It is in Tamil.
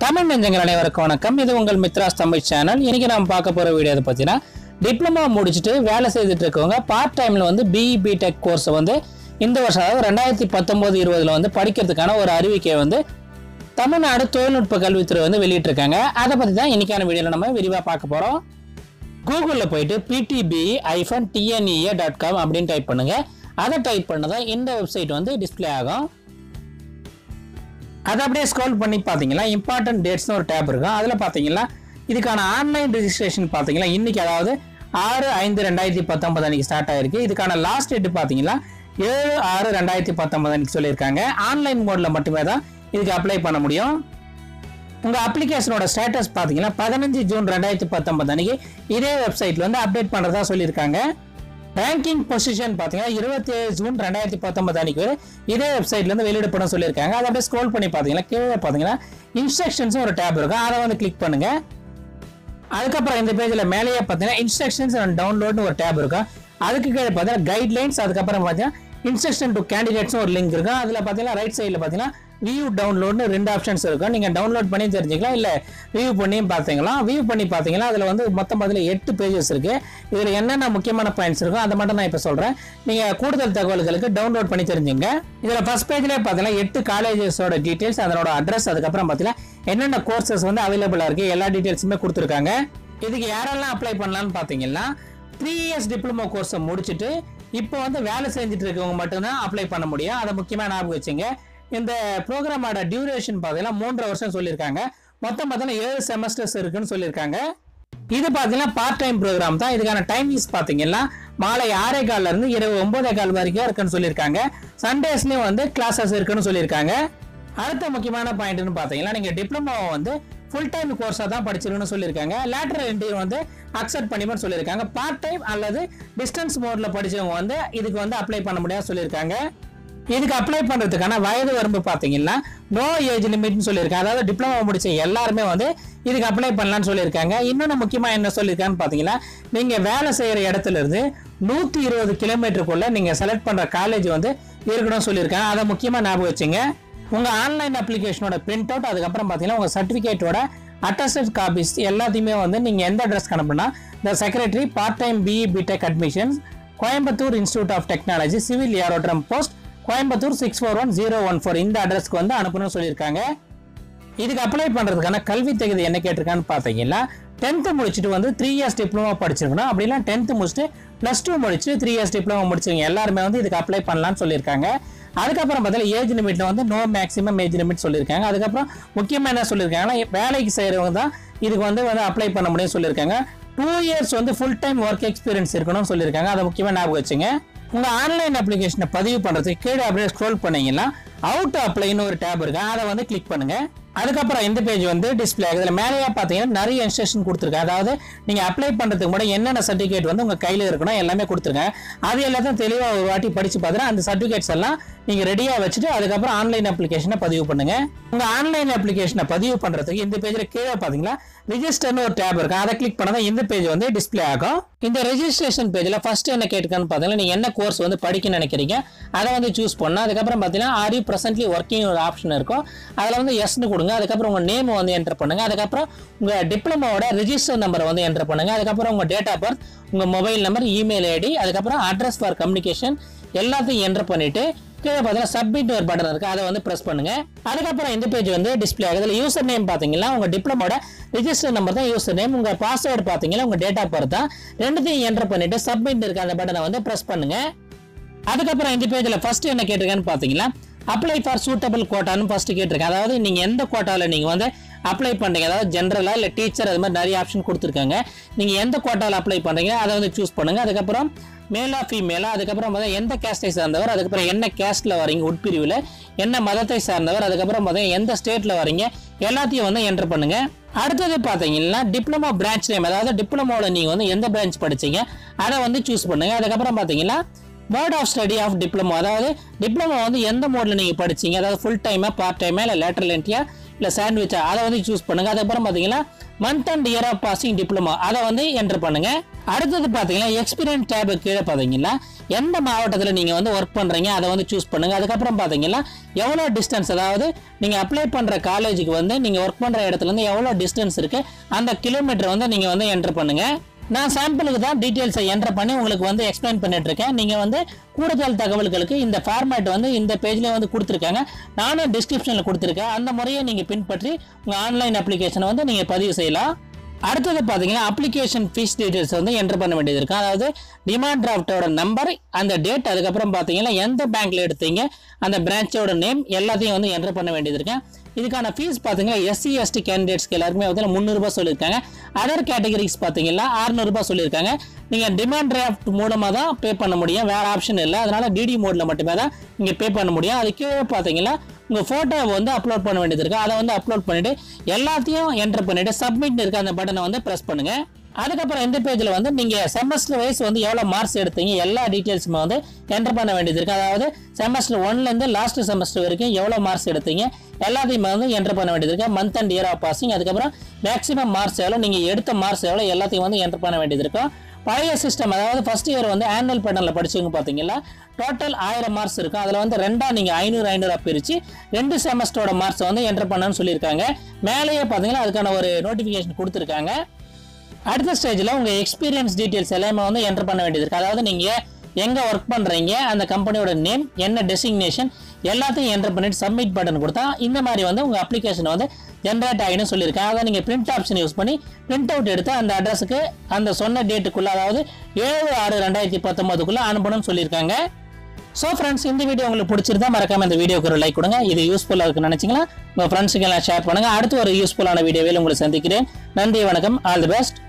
தமிழ் நெஞ்சங்கள் அனைவருக்கும் வணக்கம். இது உங்கள் மித்ராஸ் தமிழ் சேனல். இன்னைக்கு நாம் பார்க்க போற வீடியோ பார்த்தீங்கன்னா, டிப்ளமா முடிச்சுட்டு வேலை செய்துட்டு இருக்கவங்க பார்ட் டைம்ல வந்து பிஇ பிடெக் கோர்ஸ் வந்து இந்த வருஷம் அதாவது 2019-20 வந்து படிக்கிறதுக்கான ஒரு அறிவிக்கையை வந்து தமிழ்நாடு தொழில்நுட்ப கல்வித்துறை வந்து வெளியிட்டிருக்காங்க. அதை பத்தி தான் இன்னைக்கான வீடியோல நம்ம விரிவாக பார்க்க போறோம். கூகுளில் போயிட்டு ptbe-tnea.com அப்படின்னு டைப் பண்ணுங்க. அதை டைப் பண்ணதான் இந்த வெப்சைட் வந்து டிஸ்பிளே ஆகும். அதை அப்படியே ஸ்க்ரோல் பண்ணி பார்த்தீங்கன்னா இம்பார்ட்டன்ட் டேட்ஸ்னு ஒரு டேப் இருக்கும். அதில் பார்த்தீங்கன்னா இதுக்கான ஆன்லைன் ரெஜிஸ்ட்ரேஷன் பார்த்தீங்கன்னா இன்னைக்கு அதாவது 6/5/2019 அன்னைக்கு ஸ்டார்ட் ஆயிருக்கு. இதுக்கான லாஸ்ட் டேட் பார்த்தீங்கன்னா 7/6/2019 அன்னைக்கு சொல்லியிருக்காங்க. ஆன்லைன் மோடில் மட்டுமே தான் இதுக்கு அப்ளை பண்ண முடியும். உங்கள் அப்ளிகேஷனோட ஸ்டேட்டஸ் பார்த்தீங்கன்னா 15 ஜூன் 2019 அன்னைக்கு இதே வெப்சைட்டில் வந்து அப்டேட் பண்ணுறதா சொல்லியிருக்காங்க. ரேங்கிங் பொசிஷன் பார்த்தீங்கன்னா 27 ஜூன் 2019 அன்னைக்கு இதே வெப்சைட்ல இருந்து வெளியிடப்படும் சொல்லியிருக்காங்க. அதை அப்படியே ஸ்க்ரோல் பண்ணி பார்த்தீங்கன்னா கீழே பார்த்தீங்கன்னா இன்ஸ்ட்ரக்ஷன்ஸ் ஒரு டேப் இருக்கும். அதை வந்து கிளிக் பண்ணுங்க. அதுக்கப்புறம் இந்த பேஜில் மேலேயே பார்த்தீங்கன்னா இன்ஸ்ட்ரக்ஷன்ஸ் அண்ட் டவுன்லோட்னு ஒரு டேப் இருக்கும். அதுக்கு கீழே பார்த்தீங்கன்னா கைட்லைன்ஸ், அதுக்கப்புறம் பார்த்தீங்கன்னா இன்ஸ்ட்ரக்ஷன் டு கேண்டிடேட்ஸ் ஒரு லிங்க் இருக்கும். அதில் பார்த்தீங்கன்னா ரைட் சைடில் பார்த்தீங்கன்னா வியூ டவுன்லோட்னு 2 ஆப்ஷன்ஸ் இருக்கும். நீங்கள் டவுன்லோட் பண்ணி தெரிஞ்சுக்கலாம், இல்லை வியூ பண்ணியும் பார்த்தீங்களாம். வியூ பண்ணி பார்த்தீங்கன்னா அதில் வந்து மொத்தம் அதில் 8 பேஜஸ் இருக்குது. இதில் என்னென்ன முக்கியமான பாயிண்ட்ஸ் இருக்கும் அதை மட்டும் நான் இப்போ சொல்கிறேன். நீங்கள் கூடுதல் தகவல்களுக்கு டவுன்லோட் பண்ணி தெரிஞ்சுங்க. இதில் ஃபர்ஸ்ட் பேஜ்லேயே பார்த்தீங்கன்னா 8 காலேஜஸோட டீட்டெயில்ஸ், அதனோட அட்ரஸ், அதுக்கப்புறம் பார்த்தீங்கன்னா என்னென்ன கோர்சஸ் வந்து அவைலபிளாக இருக்குது எல்லா டீட்டெயில்ஸுமே கொடுத்துருக்காங்க. இதுக்கு யாரெல்லாம் அப்ளை பண்ணலான்னு பார்த்தீங்கன்னா 3 இயர்ஸ் டிப்ளமோ கோர்ஸை முடிச்சுட்டு இப்போ வந்து வேலை செஞ்சுட்டு இருக்கவங்க மட்டும்தான் அப்ளை பண்ண முடியும். அதை முக்கியமாக ஞாபகம் வச்சுங்க. இந்த ப்ரோக்ராமோட டியூரேஷன் பார்த்தீங்கன்னா 3 வருஷம் சொல்லியிருக்காங்க. மொத்தம் பார்த்தீங்கன்னா 7 செமஸ்டர்ஸ் இருக்குன்னு சொல்லியிருக்காங்க. இது பார்த்தீங்கன்னா பார்ட் டைம் ப்ரோக்ராம் தான். இதுக்கான டைமிங்ஸ் பார்த்தீங்கன்னா மாலை 6:15 இருந்து இரவு 9:15 வரைக்கும் இருக்குன்னு சொல்லியிருக்காங்க. சண்டேஸ்லேயும் வந்து கிளாஸஸ் இருக்குன்னு சொல்லியிருக்காங்க. அடுத்த முக்கியமான பாயிண்ட்னு பார்த்தீங்கன்னா நீங்கள் டிப்ளமோவை வந்து ஃபுல் டைம் கோர்ஸாக தான் படிச்சிருக்குன்னு சொல்லியிருக்காங்க. லேட்டரல் என்ட்ரி வந்து அக்செப்ட் பண்ணிப்போன்னு சொல்லியிருக்காங்க. பார்ட் டைம் அல்லது டிஸ்டன்ஸ் மோடில் படித்தவங்க வந்து இதுக்கு வந்து அப்ளை பண்ண முடியாது சொல்லியிருக்காங்க. இதுக்கு அப்ளை பண்ணுறதுக்கான வயது வரம்பு பார்த்தீங்கன்னா நோ ஏஜ் லிமிட்னு சொல்லியிருக்காங்க. அதாவது டிப்ளமோ முடிச்ச எல்லாருமே வந்து இதுக்கு அப்ளை பண்ணலான்னு சொல்லியிருக்காங்க. இன்னொன்று முக்கியமாக என்ன சொல்லியிருக்காங்கன்னு பார்த்தீங்கன்னா நீங்கள் வேலை செய்கிற இடத்துல இருந்து 120 கிலோமீட்டருக்குள்ளே நீங்கள் செலக்ட் பண்ணுற காலேஜ் வந்து இருக்கணும்னு சொல்லியிருக்காங்க. அதை முக்கியமாக ஞாபகம் வச்சுங்க. உங்கள் ஆன்லைன் அப்ளிகேஷனோட பிரிண்ட் அவுட், அதுக்கப்புறம் பார்த்தீங்கன்னா உங்கள் சர்டிஃபிகேட்டோட அட்டஸ்டட் காப்பீஸ் எல்லாத்தையுமே வந்து நீங்கள் எந்த அட்ரஸ்க்கு அனுப்புனா the secretary part time BE B Tech admissions, Coimbatore institute of technology, civil aerodrome post, Coimbatore 641014 இந்த அட்ரஸ்க்கு வந்து அனுப்பணும்னு சொல்லியிருக்காங்க. இதுக்கு அப்ளை பண்ணுறதுக்கான கல்வி தகுதி என்ன கேட்டிருக்கான்னு பார்த்தீங்கன்னா 10th முடிச்சுட்டு வந்து 3 இயர்ஸ் டிப்ளமோ படிச்சிருக்கணும். அப்படின்னா 10th முடிச்சுட்டு +2 முடிச்சுட்டு 3 இயர்ஸ் டிப்ளமோ முடிச்சிருங்க எல்லாருமே வந்து இதுக்கு அப்ளை பண்ணலான்னு சொல்லியிருக்காங்க. அதுக்கப்புறம் பார்த்தீங்கன்னா ஏஜ் லிமிட்ல வந்து நோ மேக்ஸிமம் ஏஜ் லிமிட் சொல்லியிருக்காங்க. அதுக்கப்புறம் முக்கியமாக என்ன சொல்லியிருக்காங்கன்னா வேலைக்கு செய்கிறவங்க தான் இதுக்கு வந்து அப்ளை பண்ண முடியும்னு சொல்லியிருக்காங்க. 2 இயர்ஸ் வந்து ஃபுல் டைம் ஒர்க் எக்ஸ்பீரியன்ஸ் இருக்கணும்னு சொல்லியிருக்காங்க. அதை முக்கியமாக ஞாபகம் வச்சுங்க. உங்கள் ஆன்லைன் அப்ளிகேஷனை பதிவு பண்ணுறதுக்கு கீழே அப்படியே ஸ்க்ரோல் பண்ணீங்கன்னா அவுட் அப்ளைன்னு ஒரு டேப் இருக்கு. அதை வந்து கிளிக் பண்ணுங்க. அதுக்கப்புறம் இந்த பேஜ் வந்து டிஸ்பிளே ஆகுது. இதில் மேலேயே பார்த்தீங்கன்னா நிறைய இன்ஸ்ட்ரக்ஷன் கொடுத்துருக்காங்க. அதாவது நீங்கள் அப்ளை பண்ணுறதுக்கு முன்னாடி என்னென்ன சர்டிஃபிகேட் வந்து உங்கள் கையில் இருக்கணும் எல்லாமே கொடுத்துருக்காங்க. அது எல்லாத்தையும் தெளிவாக ஒரு வாட்டி படித்து பார்த்துட்டு அந்த சர்டிஃபிகேட்ஸ் எல்லாம் நீங்கள் ரெடியாக வச்சுட்டு அதுக்கப்புறம் ஆன்லைன் அப்ளிகேஷனை பதிவு பண்ணுங்க. உங்கள் ஆன்லைன் அப்ளிகேஷனை பதிவு பண்ணுறதுக்கு இந்த பேஜில் கீழே பார்த்தீங்கன்னா ரிஜிஸ்டர்னு ஒரு டேப் இருக்கு. அதை கிளிக் பண்ணால் இந்த பேஜ் வந்து டிஸ்பிளே ஆகும். இந்த ரெஜிஸ்ட்ரேஷன் பேஜில் ஃபர்ஸ்ட் என்ன கேட்டுக்கான்னு பார்த்தீங்கன்னா நீங்கள் என்ன கோர்ஸ் வந்து படிக்க நினைக்கிறீங்க அதை வந்து சூஸ் பண்ணணும். அதுக்கப்புறம் பார்த்தீங்கன்னா ஆர் யூ ப்ரெசென்ட்லி ஒர்க்கிங் ஒரு ஆப்ஷன் இருக்கும். அதில் வந்து எஸ்ன்னு கொடுங்க. அதுக்கப்புறம் உங்கள் நேம் வந்து என்டர் பண்ணுங்க. அதுக்கப்புறம் உங்கள் டிப்ளமோட ரெஜிஸ்டர் நம்பரை வந்து என்டர் பண்ணுங்க. அதுக்கப்புறம் உங்கள் டேட் ஆஃப் பர்த், உங்கள் மொபைல் நம்பர், இமெயில் ஐடி, அதுக்கப்புறம் அட்ரஸ் ஃபார் கம்யூனிகேஷன் எல்லாத்தையும் என்டர் பண்ணிட்டு கீழே பார்த்தீங்கன்னா சப்மிட் ஒரு பட்டன் இருக்கு. அதை வந்து ப்ரெஸ் பண்ணுங்க. அதுக்கப்புறம் இந்த பேஜ் வந்து டிஸ்பிளே ஆகுது. இதில் யூசர் நேம் பார்த்தீங்கன்னா உங்கள் டிப்ளமோட ரெஜிஸ்டர் நம்பர் தான் யூசர் நேம். உங்கள் பாஸ்வேர்டு பார்த்தீங்கன்னா உங்கள் டேட் ஆஃப் பர்த் தான். ரெண்டுத்தையும் என்டர் பண்ணிட்டு சப்மிட் இருக்க அந்த பட்டனை வந்து ப்ரெஸ் பண்ணுங்க. அதுக்கப்புறம் இந்த பேஜில் ஃபர்ஸ்ட் என்ன கேட்டிருக்கான்னு பார்த்தீங்கன்னா அப்ளை ஃபார் சூட்டபிள் கோட்டான்னு ஃபர்ஸ்ட் கேட்டிருக்கேன். அதாவது நீங்கள் எந்த கோட்டாவில் நீங்கள் வந்து அப்ளை பண்ணுறீங்க, அதாவது ஜென்ரலாக இல்லை டீச்சர், அது மாதிரி நிறைய ஆப்ஷன் கொடுத்துருக்காங்க. நீங்கள் எந்த கோட்டாவில் அப்ளை பண்ணுறீங்க அதை வந்து சூஸ் பண்ணுங்கள். அதுக்கப்புறம் மேலா ஃபீமேலா, அதுக்கப்புறம் எந்த கேஸ்டை சார்ந்தவர், அதுக்கப்புறம் என்ன கேஸ்ட்டில் வரீங்க, உட்பிரிவில் என்ன மதத்தை சார்ந்தவர், அதுக்கப்புறம் எந்த ஸ்டேட்டில் வரீங்க எல்லாத்தையும் வந்து என்டர் பண்ணுங்க. அடுத்தது பார்த்தீங்கன்னா டிப்ளமோ பிரான்ச் நேம், அதாவது டிப்ளமோவில் நீங்கள் வந்து எந்த பிரான்ச் படிச்சீங்க அதை வந்து சூஸ் பண்ணுங்க. அதுக்கப்புறம் பார்த்தீங்கன்னா mode of study of diploma, அதாவது டிப்ளமோ வந்து எந்த மோடில் நீங்கள் படிச்சீங்க, அதாவது ஃபுல் டைமா பார்ட் டைமா இல்லை லேட்டரல் என்ட்ரியா இல்லை சாண்ட்விச்சா அதை வந்து சூஸ் பண்ணுங்க. அதுக்கப்புறம் பார்த்தீங்கன்னா month and year of passing diploma அதை வந்து என்டர் பண்ணுங்க. அடுத்தது பார்த்தீங்கன்னா எக்ஸ்பீரியன்ஸ் டேபு கீழே பார்த்தீங்கன்னா எந்த மாவட்டத்தில் நீங்கள் வந்து ஒர்க் பண்ணுறீங்க அதை வந்து சூஸ் பண்ணுங்கள். அதுக்கப்புறம் பார்த்தீங்கன்னா எவ்வளோ டிஸ்டன்ஸ், அதாவது நீங்கள் அப்ளை பண்ணுற காலேஜுக்கு வந்து நீங்கள் ஒர்க் பண்ணுற இடத்துலேருந்து எவ்வளோ டிஸ்டன்ஸ் இருக்குது அந்த கிலோமீட்டர் வந்து நீங்கள் வந்து என்ட்ரு பண்ணுங்கள். நான் சாம்பிளுக்கு தான் டீட்டெயில்ஸை என்ட்ரு பண்ணி உங்களுக்கு வந்து எக்ஸ்பிளைன் பண்ணிட்டு இருக்கேன். நீங்கள் வந்து கூடுதல் தகவல்களுக்கு இந்த ஃபார்மேட் வந்து இந்த பேஜ்லேயே வந்து கொடுத்துருக்காங்க, நானும் டிஸ்கிரிப்ஷனில் கொடுத்துருக்கேன். அந்த முறையை நீங்கள் பின்பற்றி உங்கள் ஆன்லைன் அப்ளிகேஷனை வந்து நீங்கள் பதிவு செய்யலாம். அடுத்தது பார்த்தீங்கன்னா அப்ளிகேஷன் ஃபீஸ் டீட்டெயில்ஸ் வந்து என்ட்ரு பண்ண வேண்டியது இருக்கும். அதாவது டிமாண்ட் டிராஃப்டோட நம்பர், அந்த டேட், அதுக்கப்புறம் பார்த்தீங்கன்னா எந்த பேங்க்ல எடுத்தீங்க அந்த பிரான்ச்சோட நேம் எல்லாத்தையும் வந்து என்ட்ரு பண்ண வேண்டியது இருக்கு. இதுக்கான ஃபீஸ் பார்த்தீங்கன்னா SC ST கேண்டிடேட்ஸ்க்கு எல்லாருமே வந்து 300 ரூபாய் சொல்லியிருக்காங்க. அதர் கேட்டகரிஸ் பார்த்தீங்கன்னா 600 ரூபாய் சொல்லியிருக்காங்க. நீங்கள் டிமாண்ட் டிராஃப்ட் மூலமாக தான் பே பண்ண முடியும், வேறு ஆப்ஷன் இல்லை. அதனால DD மோடில் மட்டுமே தான் நீங்கள் பே பண்ண முடியும். அதுக்கு பார்த்தீங்கன்னா உங்கள் ஃபோட்டோவை வந்து அப்லோட் பண்ண வேண்டியது இருக்குது. அதை வந்து அப்லோட் பண்ணிவிட்டு எல்லாத்தையும் என்ட்ரு பண்ணிவிட்டு சப்மிட் இருக்க அந்த பட்டனை வந்து ப்ரெஸ் பண்ணுங்கள். அதுக்கப்புறம் இந்த பேஜில் வந்து நீங்கள் செமஸ்டர் வைஸ் வந்து எவ்வளோ மார்க்ஸ் எடுத்தீங்க எல்லா டீட்டெயில்ஸுமே வந்து என்ட்ரு பண்ண வேண்டியது இருக்குது. அதாவது செமஸ்டர் 1லேருந்து லாஸ்ட் செமஸ்டர் வரைக்கும் எவ்வளோ மார்க்ஸ் எடுத்தீங்க எல்லாத்தையுமே வந்து என்ட்ரு பண்ண வேண்டியது இருக்குது. Month and year of passing, அதுக்கப்புறம் மேக்ஸிமம் மார்க்ஸ் எவ்வளோ, நீங்கள் எடுத்த மார்க்ஸ் எவ்வளோ எல்லாத்தையும் வந்து என்ட்ரு பண்ண வேண்டியது இருக்கும். பழைய சிஸ்டம், அதாவது ஃபர்ஸ்ட் இயர் வந்து ஆனுவல் பேட்டர்னில் படிச்சவங்க பார்த்தீங்கன்னா டோட்டல் 1000 மார்க்ஸ் இருக்கும். அதில் வந்து ரெண்டாக நீங்கள் 500 பிரித்து 2 செமஸ்டரோட மார்க்ஸ் வந்து என்ட்ரு பண்ணணும்னு சொல்லியிருக்காங்க. மேலேயே பார்த்தீங்கன்னா அதுக்கான ஒரு நோட்டிஃபிகேஷன் கொடுத்துருக்காங்க. அடுத்த ஸ்டேஜில் உங்கள் எக்ஸ்பீரியன்ஸ் டீட்டெயில்ஸ் எல்லாமே வந்து என்ட்ரு பண்ண வேண்டியது இருக்குது. அதாவது நீங்கள் எங்கே ஒர்க் பண்ணுறீங்க, அந்த கம்பெனியோட நேம், என்ன டெசிக்னேஷன் எல்லாத்தையும் என்ட்ரு பண்ணிட்டு சப்மிட் பட்டன் கொடுத்தா இந்த மாதிரி வந்து உங்கள் அப்ளிகேஷன் வந்து ஜென்ரேட் ஆகிடும் சொல்லியிருக்கேன். அதாவது நீங்கள் பிரிண்ட் ஆப்ஷன் யூஸ் பண்ணி பிரிண்ட் அவுட் எடுத்து அந்த அட்ரஸுக்கு அந்த சொன்ன டேட்டுக்குள்ளே, அதாவது 7/6/2019 அனுப்பணும்னு சொல்லியிருக்காங்க. ஸோ ஃப்ரெண்ட்ஸ், இந்த வீடியோ உங்களுக்கு பிடிச்சிருந்தா மறக்காம இந்த வீடியோக்கு ஒரு லைக் கொடுங்க. இது யூஸ்ஃபுல்லாக இருக்குன்னு நினச்சிங்கன்னா உங்கள் ஃப்ரெண்ட்ஸுக்கு எல்லாம் ஷேர் பண்ணுங்கள். அடுத்து ஒரு யூஸ்ஃபுல்லான வீடியோவில் உங்களை சந்திக்கிறேன். நன்றி, வணக்கம், ஆல் தி பெஸ்ட்.